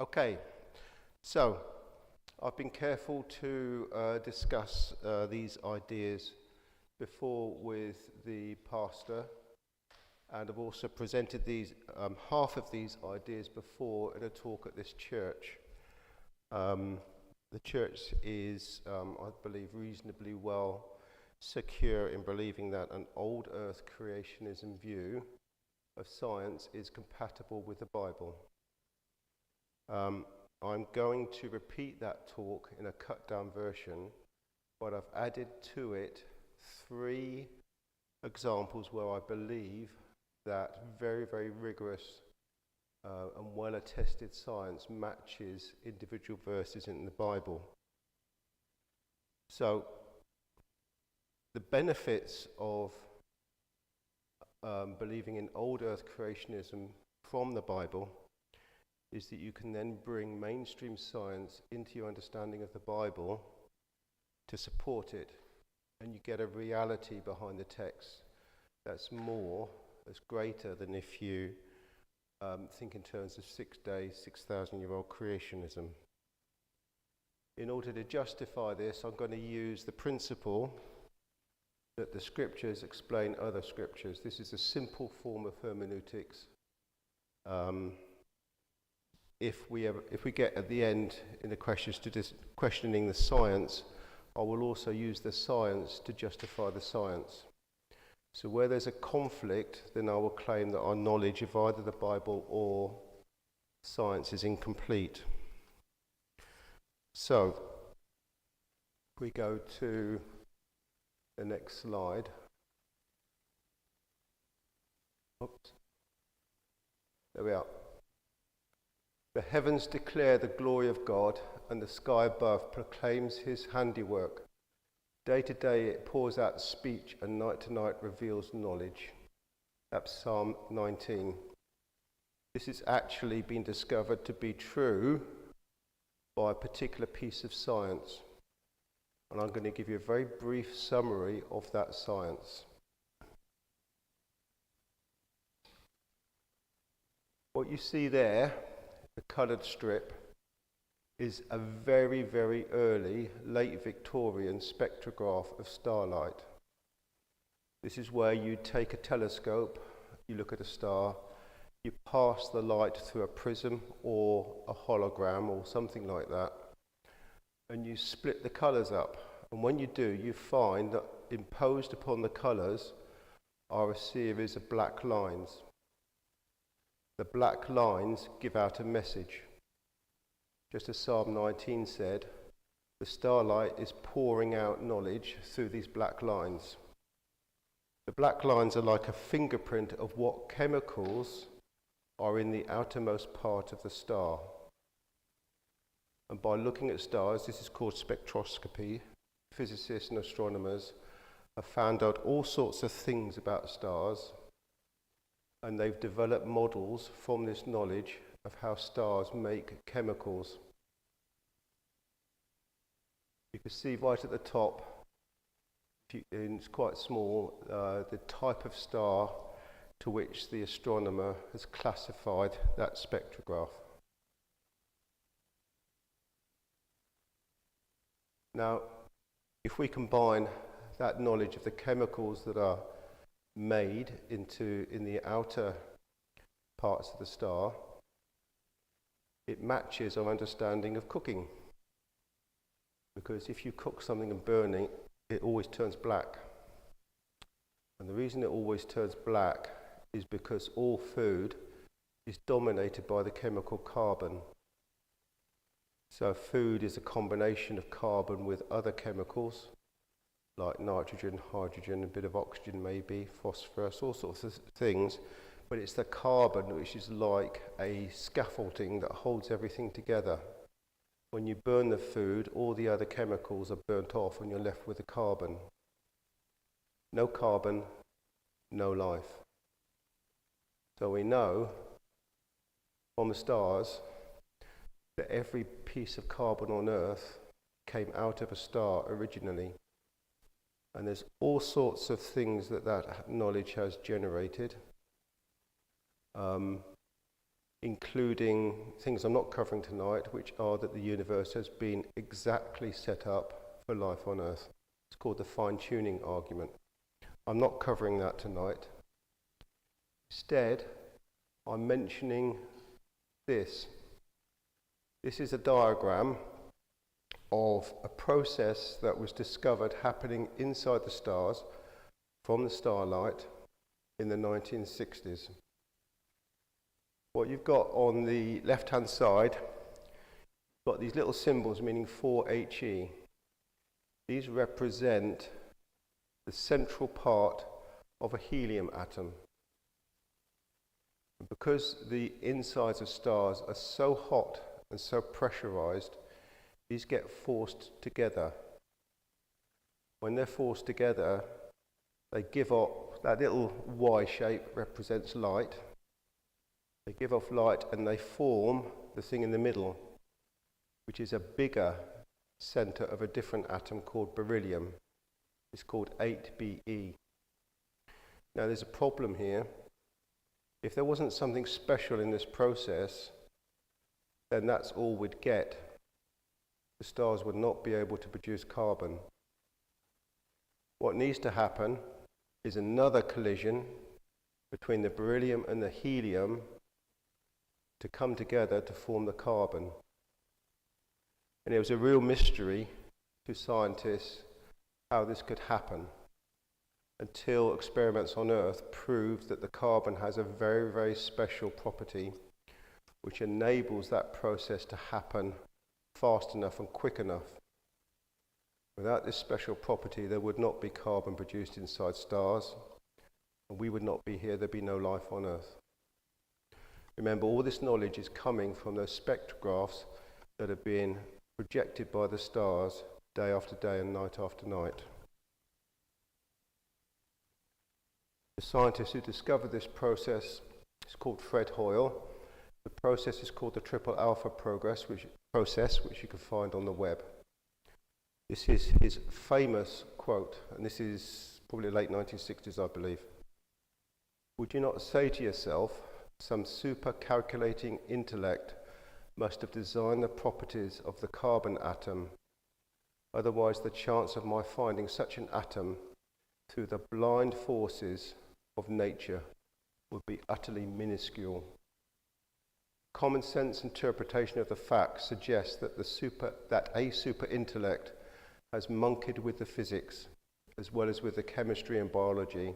Okay, so I've been careful to discuss these ideas before with the pastor, and I've also presented these half of these ideas before in a talk at this church. The church is, I believe, reasonably well secure in believing that an old earth creationism view of science is compatible with the Bible. I'm going to repeat that talk in a cut-down version, but I've added to it 3 examples where I believe that very, very rigorous and well-attested science matches individual verses in the Bible. So, the benefits of believing in old earth creationism from the Bible is that you can then bring mainstream science into your understanding of the Bible to support it, and you get a reality behind the text that's greater than if you think in terms of 6 days, 6,000-year-old creationism. In order to justify this, I'm going to use the principle that the scriptures explain other scriptures. This is a simple form of hermeneutics. If we get at the end in the questions to questioning the science, I will also use the science to justify the science. So where there's a conflict, then I will claim that our knowledge of either the Bible or science is incomplete. So, if we go to the next slide. Oops. There we are. The heavens declare the glory of God, and the sky above proclaims his handiwork. Day to day it pours out speech, and night to night reveals knowledge. That's Psalm 19. This has actually been discovered to be true by a particular piece of science. And I'm going to give you a very brief summary of that science. What you see there, the coloured strip, is a very, very early, late Victorian spectrograph of starlight. This is where you take a telescope, you look at a star, you pass the light through a prism or a hologram or something like that, and you split the colours up. And when you do, you find that imposed upon the colours are a series of black lines. The black lines give out a message. Just as Psalm 19 said, the starlight is pouring out knowledge through these black lines. The black lines are like a fingerprint of what chemicals are in the outermost part of the star. And by looking at stars, this is called spectroscopy. Physicists and astronomers have found out all sorts of things about stars, and they've developed models from this knowledge of how stars make chemicals. You can see right at the top, it's quite small, the type of star to which the astronomer has classified that spectrograph. Now, if we combine that knowledge of the chemicals that are made in the outer parts of the star, it matches our understanding of cooking. Because if you cook something and burn it, it always turns black. And the reason it always turns black is because all food is dominated by the chemical carbon. So food is a combination of carbon with other chemicals, like nitrogen, hydrogen, a bit of oxygen maybe, phosphorus, all sorts of things. But it's the carbon which is like a scaffolding that holds everything together. When you burn the food, all the other chemicals are burnt off and you're left with the carbon. No carbon, no life. So we know from the stars that every piece of carbon on Earth came out of a star originally. And there's all sorts of things that knowledge has generated. including things I'm not covering tonight, which are that the universe has been exactly set up for life on Earth. It's called the fine-tuning argument. I'm not covering that tonight. Instead, I'm mentioning this. This is a diagram of a process that was discovered happening inside the stars from the starlight in the 1960s. What you've got on the left-hand side, you've got these little symbols meaning 4He. These represent the central part of a helium atom. And because the insides of stars are so hot and so pressurized, these get forced together. When they're forced together, they give off, that little Y shape represents light. They give off light and they form the thing in the middle, which is a bigger center of a different atom called beryllium. It's called 8Be. Now there's a problem here. If there wasn't something special in this process, then that's all we'd get. The stars would not be able to produce carbon. What needs to happen is another collision between the beryllium and the helium to come together to form the carbon. And it was a real mystery to scientists how this could happen until experiments on Earth proved that the carbon has a very, very special property which enables that process to happen fast enough and quick enough. Without this special property, there would not be carbon produced inside stars, and we would not be here. There'd be no life on Earth. Remember, all this knowledge is coming from those spectrographs that are being projected by the stars day after day and night after night. The scientist who discovered this process is called Fred Hoyle. The process is called the triple alpha process, which you can find on the web. This is his famous quote, and this is probably late 1960s, I believe. Would you not say to yourself, some super calculating intellect must have designed the properties of the carbon atom, otherwise the chance of my finding such an atom through the blind forces of nature would be utterly minuscule. Common sense interpretation of the facts suggests that a super intellect has monkeyed with the physics as well as with the chemistry and biology,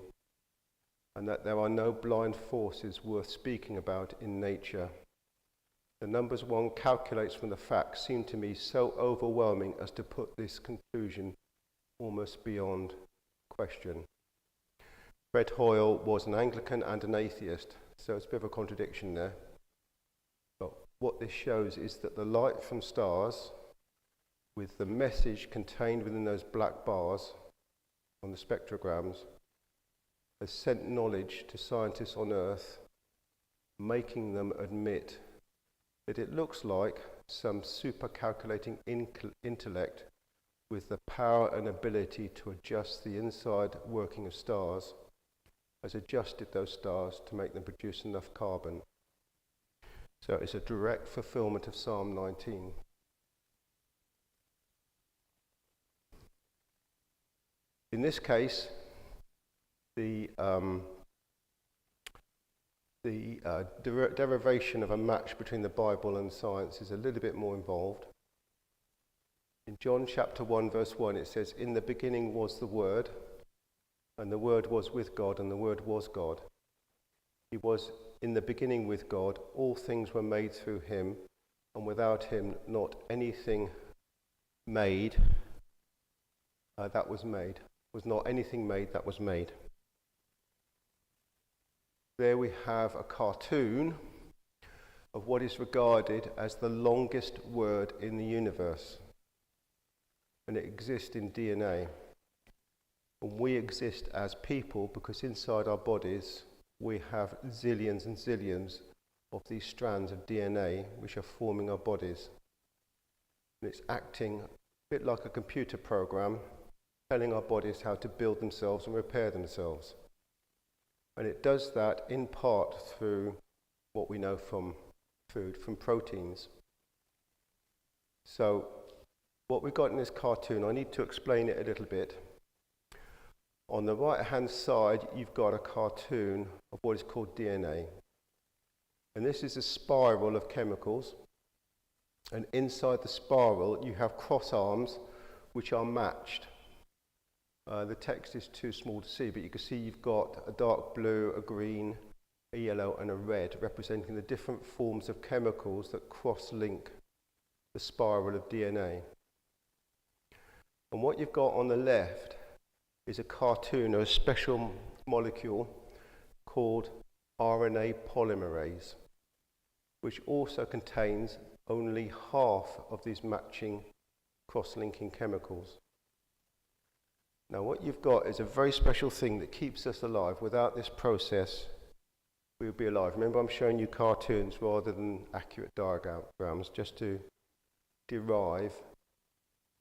and that there are no blind forces worth speaking about in nature. The numbers one calculates from the facts seem to me so overwhelming as to put this conclusion almost beyond question. Fred Hoyle was an Anglican and an atheist, so it's a bit of a contradiction there. But what this shows is that the light from stars, with the message contained within those black bars on the spectrograms, has sent knowledge to scientists on Earth, making them admit that it looks like some super calculating intellect with the power and ability to adjust the inside working of stars has adjusted those stars to make them produce enough carbon. So it's a direct fulfillment of Psalm 19. In this case, the derivation of a match between the Bible and science is a little bit more involved. In John chapter 1 verse 1 it says, "In the beginning was the Word, and the Word was with God, and the Word was God. He was in the beginning with God. All things were made through him, and without him not anything made that was made. Was not anything made that was made." There we have a cartoon of what is regarded as the longest word in the universe. And it exists in DNA. And we exist as people because inside our bodies we have zillions and zillions of these strands of DNA which are forming our bodies. And it's acting a bit like a computer program, telling our bodies how to build themselves and repair themselves. And it does that in part through what we know from food from proteins. So what we've got in this cartoon, I need to explain it a little bit. On the right hand side, you've got a cartoon of what is called DNA. And this is a spiral of chemicals. And inside the spiral, you have cross arms which are matched. The text is too small to see, but you can see you've got a dark blue, a green, a yellow and a red, representing the different forms of chemicals that cross-link the spiral of DNA. And what you've got on the left is a cartoon of a special molecule called RNA polymerase, which also contains only half of these matching cross-linking chemicals. Now what you've got is a very special thing that keeps us alive. Without this process, we would be alive. Remember, I'm showing you cartoons rather than accurate diagrams, just to derive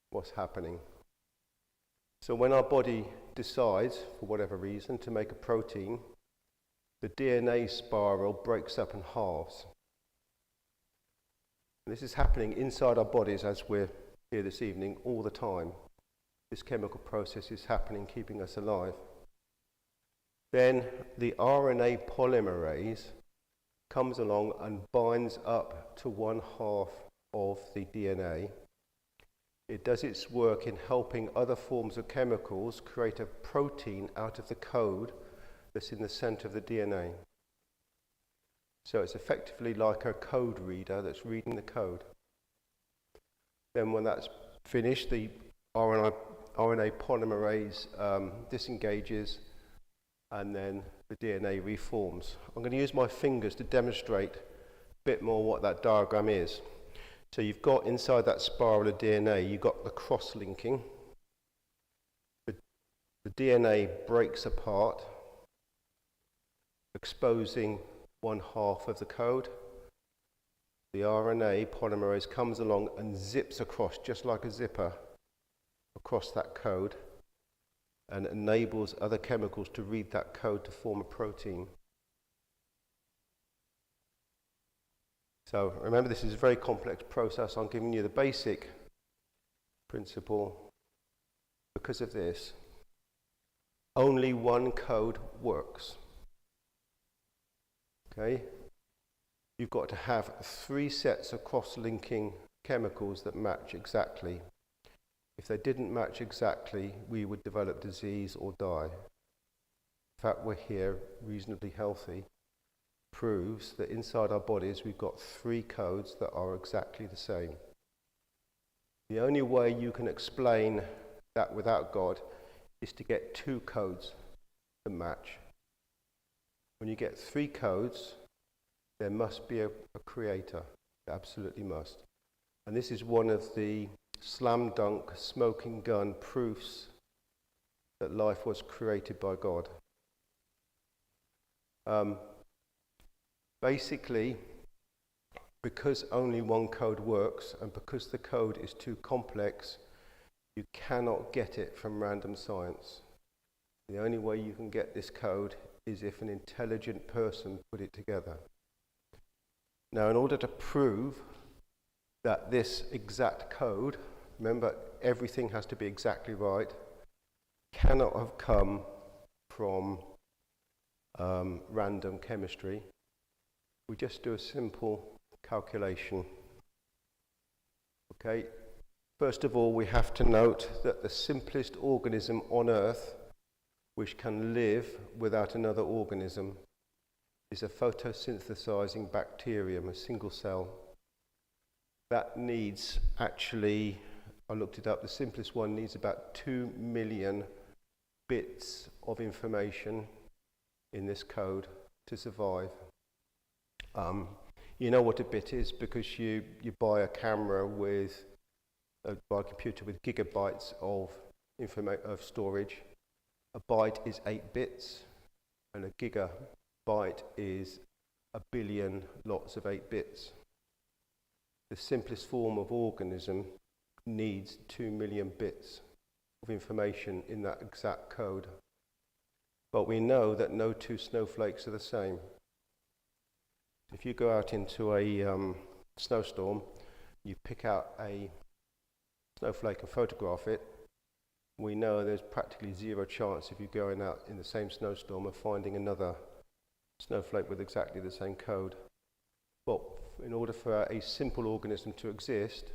what's happening. So when our body decides, for whatever reason, to make a protein, the DNA spiral breaks up and halves. And this is happening inside our bodies as we're here this evening all the time. This chemical process is happening, keeping us alive. Then the RNA polymerase comes along and binds up to one half of the DNA. It does its work in helping other forms of chemicals create a protein out of the code that's in the center of the DNA. So it's effectively like a code reader that's reading the code. Then when that's finished, the RNA polymerase disengages, and then the DNA reforms. I'm going to use my fingers to demonstrate a bit more what that diagram is. So you've got inside that spiral of DNA, you've got the cross-linking. The DNA breaks apart, exposing one half of the code. The RNA polymerase comes along and zips across, just like a zipper, across that code, and enables other chemicals to read that code to form a protein. So remember, this is a very complex process. I'm giving you the basic principle. Because of this, only one code works. Okay? You've got to have 3 sets of cross-linking chemicals that match exactly. If they didn't match exactly, we would develop disease or die. The fact we're here reasonably healthy proves that inside our bodies we've got 3 codes that are exactly the same. The only way you can explain that without God is to get 2 codes that match. When you get 3 codes, there must be a creator. It absolutely must. And this is one of the slam dunk, smoking gun proofs that life was created by God. Basically, because only one code works, and because the code is too complex, you cannot get it from random science. The only way you can get this code is if an intelligent person put it together. Now, in order to prove that this exact code, remember, everything has to be exactly right, cannot have come from random chemistry. We just do a simple calculation. Okay, first of all, we have to note that the simplest organism on Earth which can live without another organism is a photosynthesizing bacterium, a single cell. That needs, actually, I looked it up, the simplest one needs about 2 million bits of information in this code to survive. You know what a bit is because you buy a camera buy a computer with gigabytes of storage. A byte is 8 bits, and a gigabyte is a billion lots of 8 bits. The simplest form of organism needs 2 million bits of information in that exact code. But we know that no 2 snowflakes are the same. If you go out into a snowstorm, you pick out a snowflake and photograph it, we know there's practically zero chance of you going out in the same snowstorm and finding another snowflake with exactly the same code. But in order for a simple organism to exist,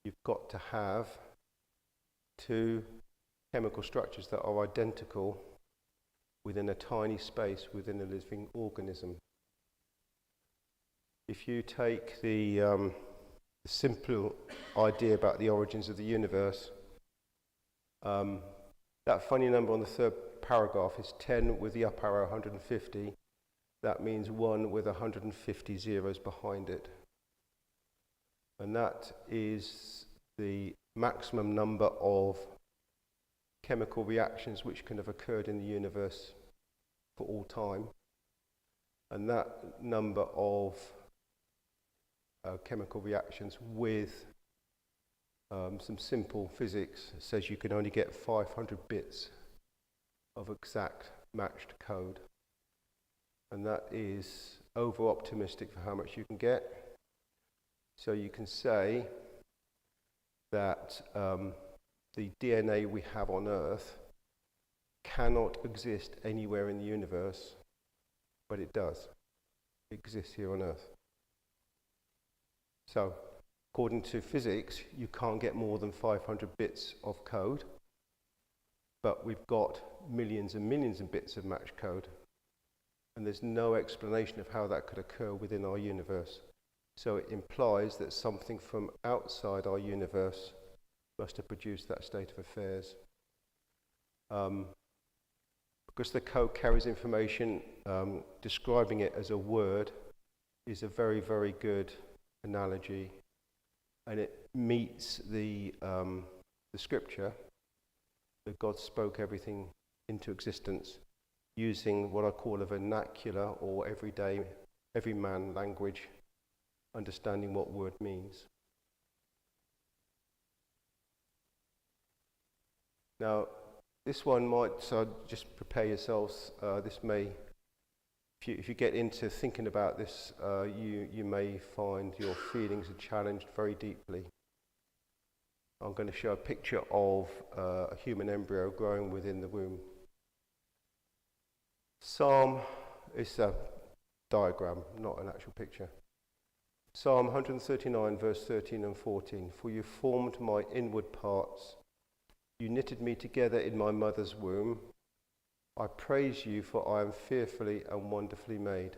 you've got to have two chemical structures that are identical within a tiny space within a living organism. If you take the simple idea about the origins of the universe, that funny number on the third paragraph is 10 with the up arrow 150. That means 1 with 150 zeros behind it. And that is the maximum number of chemical reactions which can have occurred in the universe for all time. And that number of chemical reactions with some simple physics says you can only get 500 bits of exact matched code. And that is over optimistic for how much you can get. So you can say that the DNA we have on Earth cannot exist anywhere in the universe, but it does. It exists here on Earth. So, according to physics, you can't get more than 500 bits of code, but we've got millions and millions of bits of matched code, and there's no explanation of how that could occur within our universe. So it implies that something from outside our universe must have produced that state of affairs. Because the code carries information, describing it as a word is a very, very good analogy, and it meets the scripture that God spoke everything into existence using what I call a vernacular or everyman language, understanding what word means. Now, this one might, so just prepare yourselves, this may, if you get into thinking about this, you may find your feelings are challenged very deeply. I'm going to show a picture of a human embryo growing within the womb. Psalm is a diagram, not an actual picture. Psalm 139, verse 13 and 14. For you formed my inward parts. You knitted me together in my mother's womb. I praise you, for I am fearfully and wonderfully made.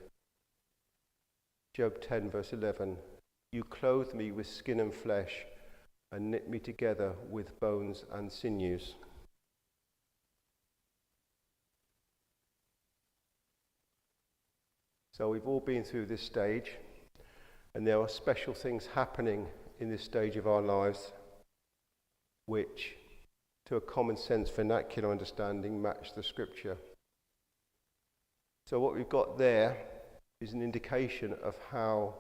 Job 10, verse 11. You clothed me with skin and flesh and knit me together with bones and sinews. So we've all been through this stage, and there are special things happening in this stage of our lives which, to a common sense vernacular understanding, match the scripture. So what we've got there is an indication of how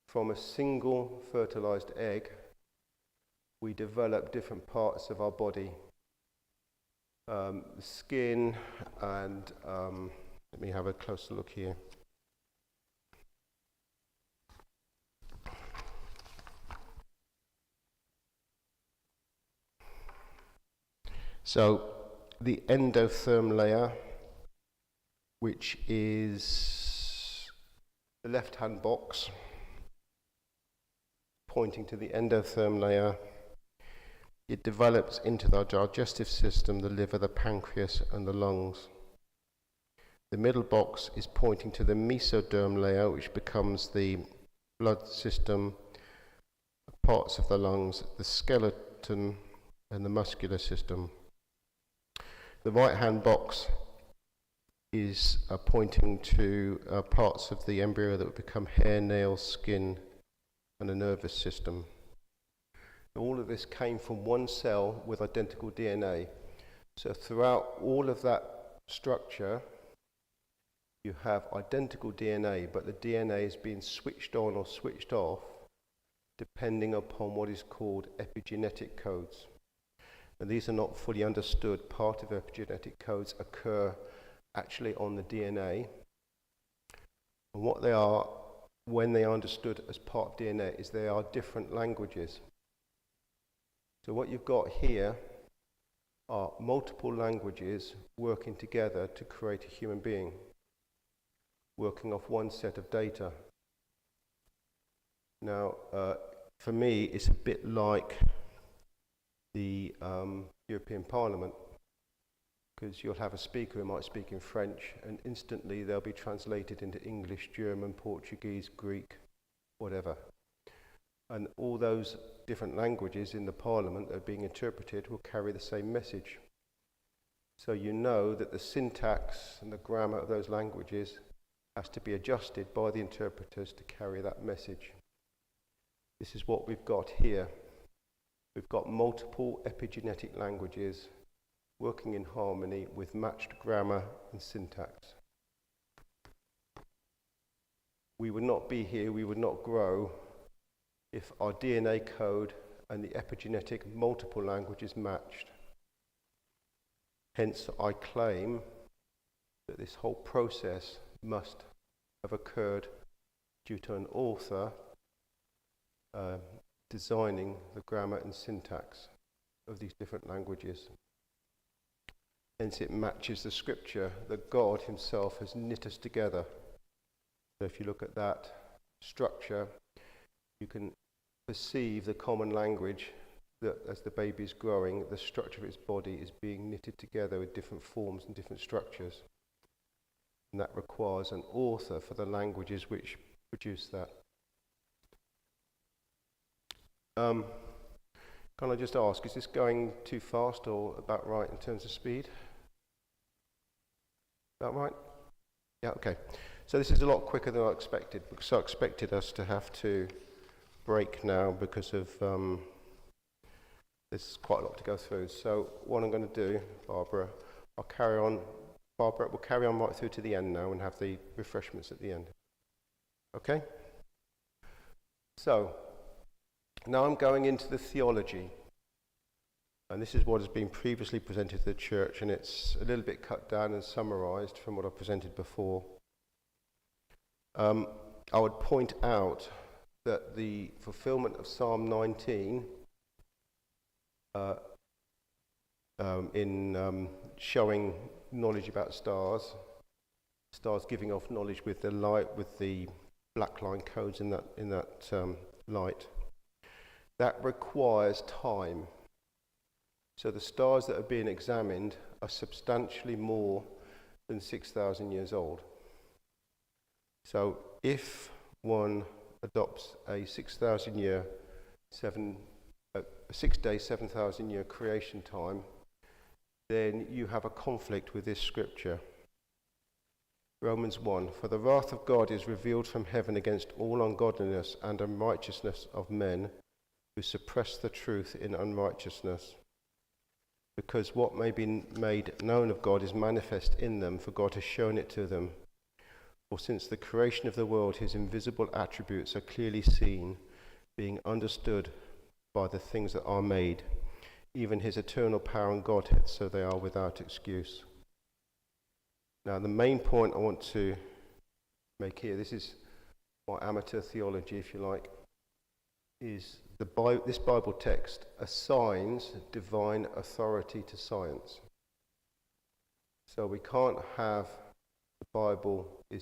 from a single fertilized egg we develop different parts of our body. The skin and let me have a closer look here. So the endotherm layer, which is the left-hand box pointing to the endotherm layer, it develops into the digestive system, the liver, the pancreas, and the lungs. The middle box is pointing to the mesoderm layer, which becomes the blood system, parts of the lungs, the skeleton, and the muscular system. The right-hand box is pointing to parts of the embryo that would become hair, nails, skin, and a nervous system. All of this came from one cell with identical DNA. So throughout all of that structure, you have identical DNA, but the DNA is being switched on or switched off depending upon what is called epigenetic codes. And these are not fully understood. Part of epigenetic codes occur actually on the DNA. And what they are, when they are understood as part of DNA, is they are different languages. So what you've got here are multiple languages working together to create a human being, working off one set of data. Now, for me, it's a bit like the European Parliament, because you'll have a speaker who might speak in French, and instantly they'll be translated into English, German, Portuguese, Greek, whatever. And all those different languages in the Parliament that are being interpreted will carry the same message. So you know that the syntax and the grammar of those languages has to be adjusted by the interpreters to carry that message. This is what we've got here. We've got multiple epigenetic languages working in harmony with matched grammar and syntax. We would not be here, we would not grow, if our DNA code and the epigenetic multiple languages matched. Hence, I claim that this whole process must have occurred due to an author designing the grammar and syntax of these different languages. Hence it matches the scripture that God himself has knit us together. So if you look at that structure, you can perceive the common language that as the baby is growing, the structure of its body is being knitted together with different forms and different structures. And that requires an author for the languages which produce that. Can I just ask, is this going too fast or about right in terms of speed? About right? Yeah, okay. So this is a lot quicker than I expected, because I expected us to have to break now because of there's quite a lot to go through. So what I'm going to do, Barbara, we'll carry on right through to the end now and have the refreshments at the end. Okay? So now I'm going into the theology. And this is what has been previously presented to the church, and it's a little bit cut down and summarized from what I presented before. I would point out that the fulfillment of Psalm 19 in showing knowledge about stars giving off knowledge with the light, with the black line codes in that light, that requires time. So the stars that are being examined are substantially more than 6,000 years old. So if one adopts a 6,000-year, 6-day, 7,000-year creation time, then you have a conflict with this scripture. Romans 1, for the wrath of God is revealed from heaven against all ungodliness and unrighteousness of men who suppress the truth in unrighteousness. Because what may be made known of God is manifest in them, for God has shown it to them. For since the creation of the world, his invisible attributes are clearly seen, being understood by the things that are made, even his eternal power and Godhead, so they are without excuse. Now, the main point I want to make here, this is my amateur theology, if you like, is this Bible text assigns divine authority to science. So we can't have the Bible we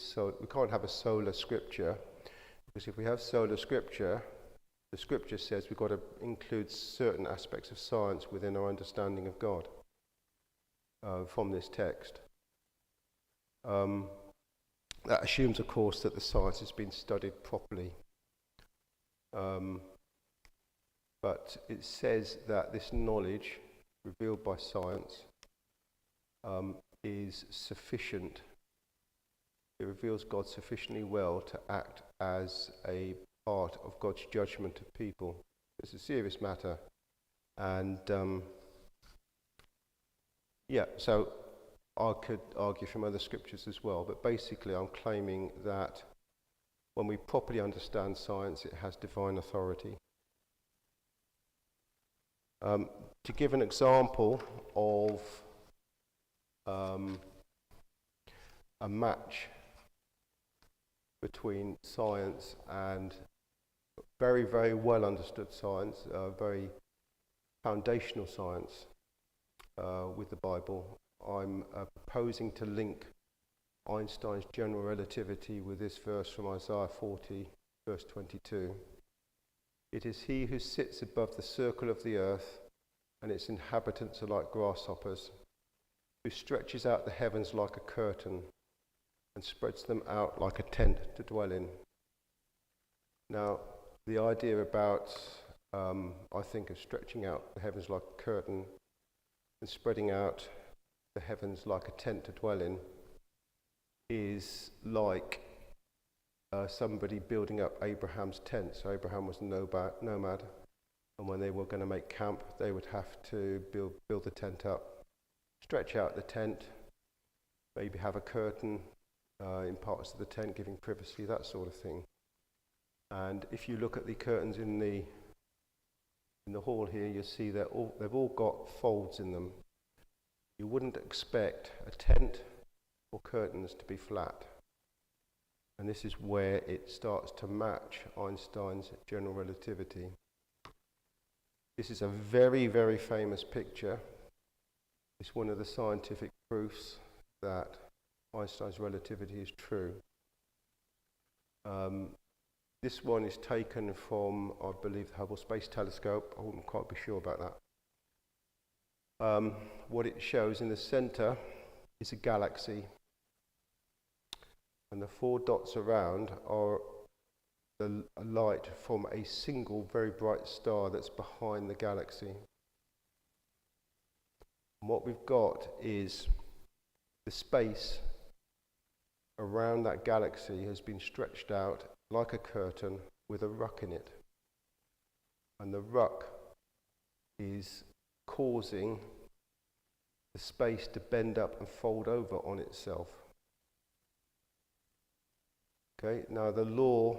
can't have a sola scriptura, because if we have sola scriptura, the scripture says we've got to include certain aspects of science within our understanding of God from this text. That assumes, of course, that the science has been studied properly. But it says that this knowledge revealed by science is sufficient. It reveals God sufficiently well to act as a part of God's judgment of people. It's a serious matter. And so I could argue from other scriptures as well, but basically I'm claiming that when we properly understand science, it has divine authority. To give an example of a match between science and very, very well understood science, very foundational science with the Bible. I'm proposing to link Einstein's general relativity with this verse from Isaiah 40, verse 22. It is he who sits above the circle of the earth, and its inhabitants are like grasshoppers, who stretches out the heavens like a curtain and spreads them out like a tent to dwell in. Now, the idea about, I think, of stretching out the heavens like a curtain and spreading out the heavens like a tent to dwell in is like somebody building up Abraham's tent. So Abraham was a nomad, and when they were going to make camp, they would have to build the tent up, stretch out the tent, maybe have a curtain in parts of the tent giving privacy, that sort of thing. And if you look at the curtains in the hall here, you'll see they've all got folds in them. You wouldn't expect a tent or curtains to be flat. And this is where it starts to match Einstein's general relativity. This is a very, very famous picture. It's one of the scientific proofs that Einstein's relativity is true. This one is taken from, I believe, the Hubble Space Telescope. I wouldn't quite be sure about that. What it shows in the center is a galaxy, and the 4 dots around are the light from a single very bright star that's behind the galaxy. And what we've got is the space around that galaxy has been stretched out like a curtain with a ruck in it. And the ruck is causing the space to bend up and fold over on itself. Okay, now the law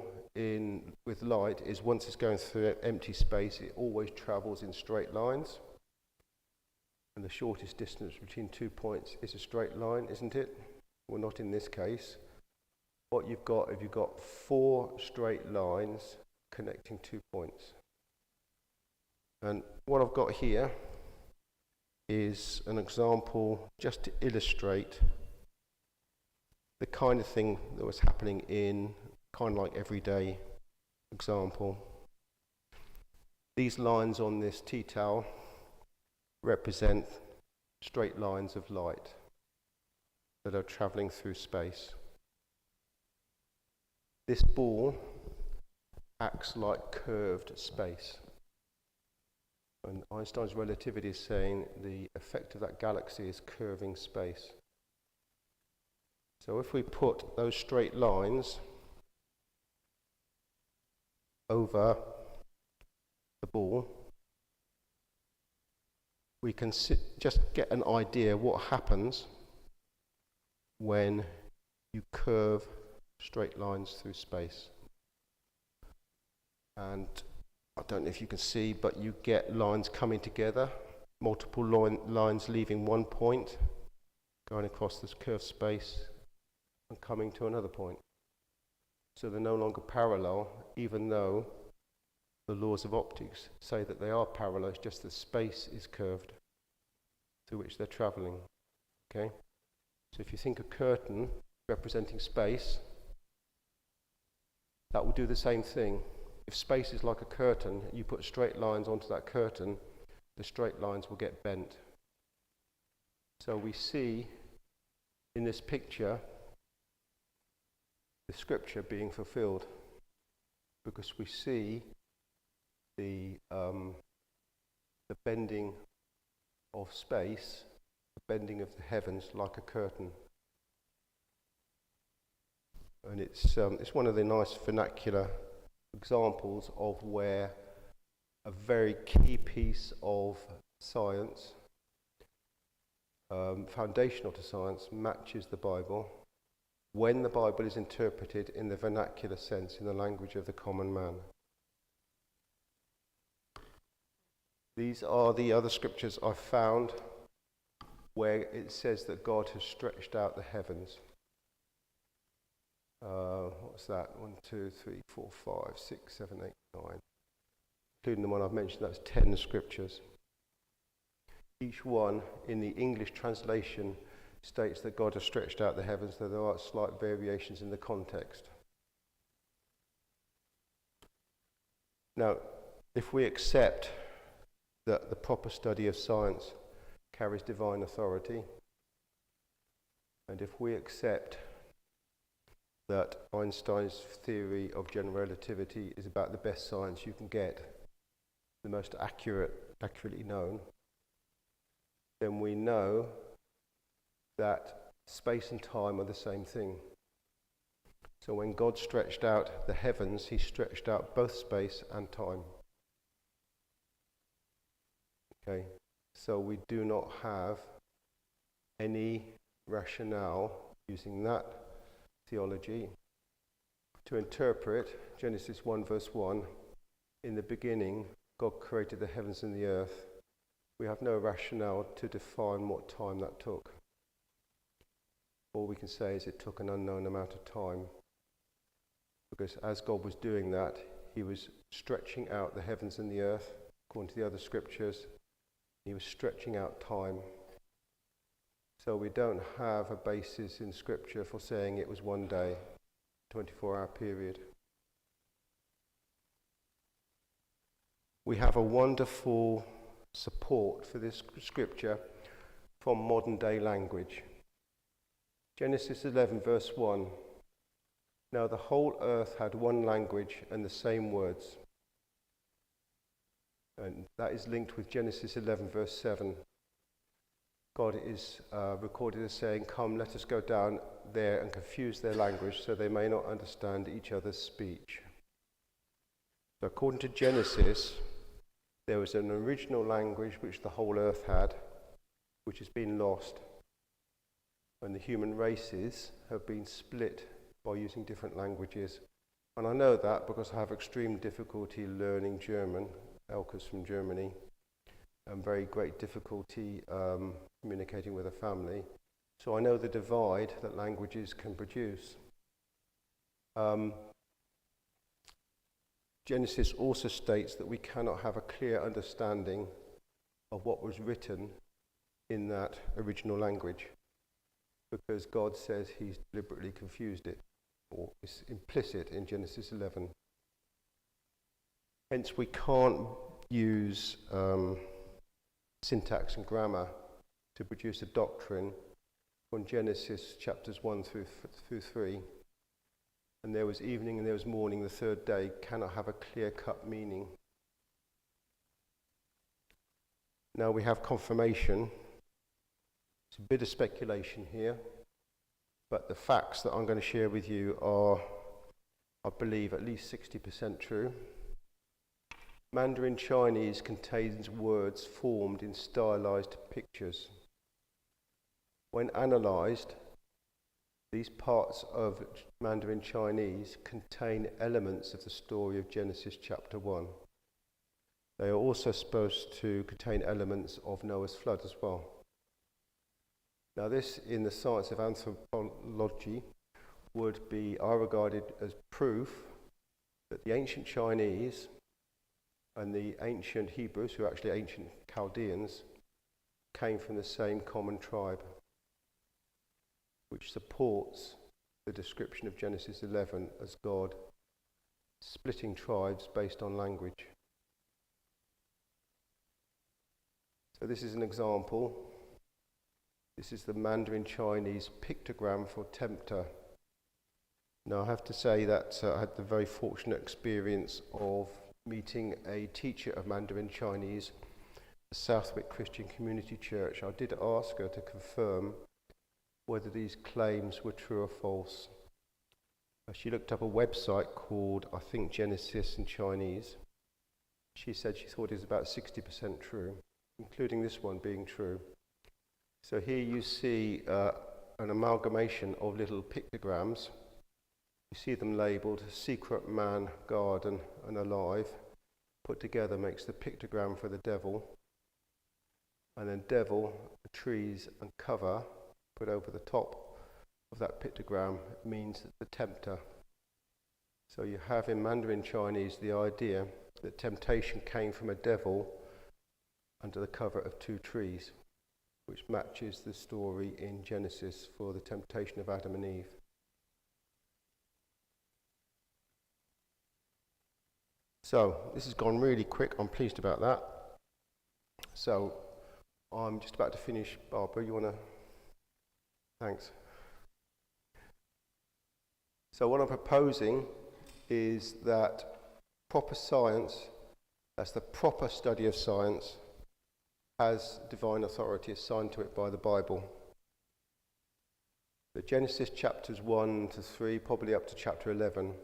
with light is once it's going through empty space, it always travels in straight lines. And the shortest distance between 2 points is a straight line, isn't it? Well, not in this case. What you've got 4 straight lines connecting 2 points. And what I've got here is an example just to illustrate the kind of thing that was happening in kind of like everyday example. These lines on this tea towel represent straight lines of light that are travelling through space. This ball acts like curved space. And Einstein's relativity is saying the effect of that galaxy is curving space. So if we put those straight lines over the ball, we can just get an idea what happens when you curve straight lines through space. And I don't know if you can see, but you get lines coming together, multiple lines leaving one point, going across this curved space and coming to another point. So they're no longer parallel, even though the laws of optics say that they are parallel, it's just the space is curved through which they're travelling. Okay? So if you think a curtain representing space, that will do the same thing. If space is like a curtain, you put straight lines onto that curtain, the straight lines will get bent. So we see in this picture the scripture being fulfilled, because we see the bending of space, the bending of the heavens like a curtain. And it's one of the nice vernacular examples of where a very key piece of science, foundational to science, matches the Bible when the Bible is interpreted in the vernacular sense, in the language of the common man. These are the other scriptures I've found where it says that God has stretched out the heavens. What's that? 1, 2, 3, 4, 5, 6, 7, 8, 9. Including the one I've mentioned, that's 10 scriptures. Each one in the English translation states that God has stretched out the heavens, though there are slight variations in the context. Now, if we accept that the proper study of science carries divine authority, and if we accept that Einstein's theory of general relativity is about the best science you can get, the most accurately known, then we know that space and time are the same thing. So when God stretched out the heavens, he stretched out both space and time. Okay, so we do not have any rationale using that theology to interpret Genesis 1 verse 1, in the beginning God created the heavens and the earth. We have no rationale to define what time that took. All we can say is it took an unknown amount of time, because as God was doing that, he was stretching out the heavens and the earth, according to the other scriptures. He was stretching out time. So we don't have a basis in scripture for saying it was one day, 24-hour period. We have a wonderful support for this scripture from modern day language. Genesis 11 verse 1. Now the whole earth had one language and the same words. And that is linked with Genesis 11 verse 7. God is recorded as saying, "Come, let us go down there and confuse their language so they may not understand each other's speech." So according to Genesis, there was an original language which the whole earth had, which has been lost. And the human races have been split by using different languages. And I know that because I have extreme difficulty learning German. Elke's from Germany. And very great difficulty communicating with a family. So I know the divide that languages can produce. Genesis also states that we cannot have a clear understanding of what was written in that original language, because God says he's deliberately confused it, or it's implicit in Genesis 11. Hence we can't use syntax and grammar to produce a doctrine from Genesis chapters 1 through 3. And there was evening and there was morning, the third day, cannot have a clear-cut meaning. Now we have confirmation. It's a bit of speculation here, but the facts that I'm going to share with you are, I believe, at least 60% true. Mandarin Chinese contains words formed in stylized pictures. When analysed, these parts of Mandarin Chinese contain elements of the story of Genesis chapter 1. They are also supposed to contain elements of Noah's flood as well. Now this, in the science of anthropology, would be, I regarded as proof that the ancient Chinese and the ancient Hebrews, who are actually ancient Chaldeans, came from the same common tribe, which supports the description of Genesis 11 as God splitting tribes based on language. So this is an example. This is the Mandarin Chinese pictogram for tempter. Now I have to say that I had the very fortunate experience of meeting a teacher of Mandarin Chinese at the Southwick Christian Community Church. I did ask her to confirm whether these claims were true or false. She looked up a website called, I think, Genesis in Chinese. She said she thought it was about 60% true, including this one being true. So here you see an amalgamation of little pictograms. You see them labelled secret, man, garden and alive. Put together makes the pictogram for the devil. And then devil, trees and cover put over the top of that pictogram means the tempter. So you have in Mandarin Chinese the idea that temptation came from a devil under the cover of 2 trees, which matches the story in Genesis for the temptation of Adam and Eve. So this has gone really quick. I'm pleased about that. So I'm just about to finish. Barbara, you want to? Thanks. So what I'm proposing is that proper science, that's the proper study of science, has divine authority assigned to it by the Bible. The Genesis chapters 1 to 3, probably up to chapter 11,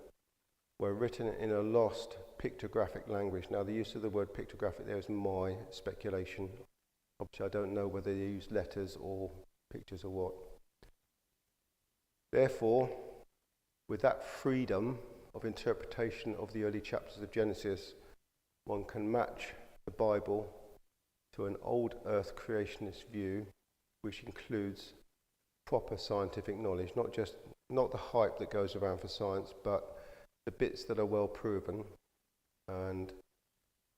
were written in a lost pictographic language. Now, the use of the word pictographic there is my speculation. Obviously, I don't know whether they use letters or pictures or what. Therefore, with that freedom of interpretation of the early chapters of Genesis, one can match the Bible to an old earth creationist view, which includes proper scientific knowledge, not the hype that goes around for science, but the bits that are well proven. And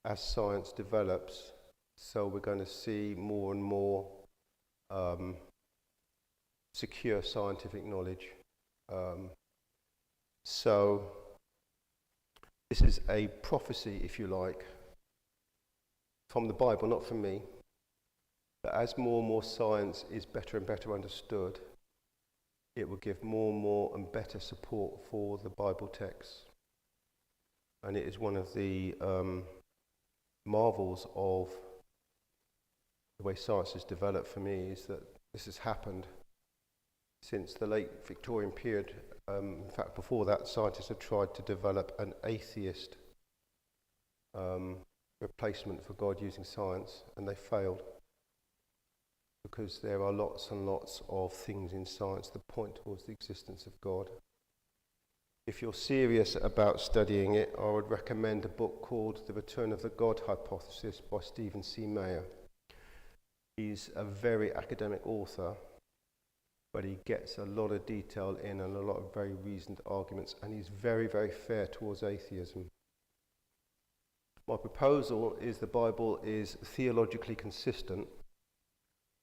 as science develops, so we're going to see more and more secure scientific knowledge. So this is a prophecy, if you like, from the Bible, not from me, that as more and more science is better and better understood, it will give more and more and better support for the Bible texts. And it is one of the marvels of the way science has developed for me, is that this has happened since the late Victorian period. In fact, before that, scientists have tried to develop an atheist replacement for God using science, and they failed, because there are lots and lots of things in science that point towards the existence of God. If you're serious about studying it, I would recommend a book called The Return of the God Hypothesis by Stephen C. Meyer. He's a very academic author, but he gets a lot of detail in and a lot of very reasoned arguments, and he's very, very fair towards atheism. My proposal is the Bible is theologically consistent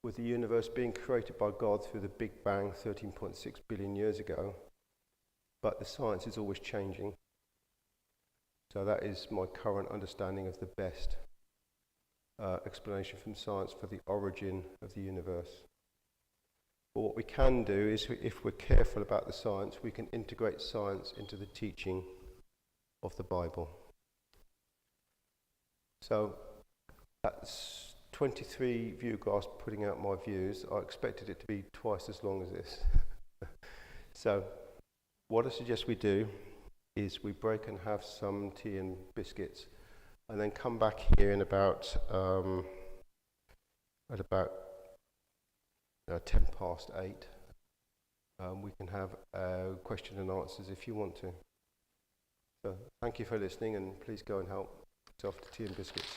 with the universe being created by God through the Big Bang 13.6 billion years ago, but the science is always changing. So that is my current understanding of the best explanation from science for the origin of the universe. But what we can do is, if we're careful about the science, we can integrate science into the teaching of the Bible. So that's 23 view graphs putting out my views. I expected it to be twice as long as this. So what I suggest we do is we break and have some tea and biscuits, and then come back here in about at about 8:10. We can have question and answers if you want to. So thank you for listening, and please go and help yourself to tea and biscuits.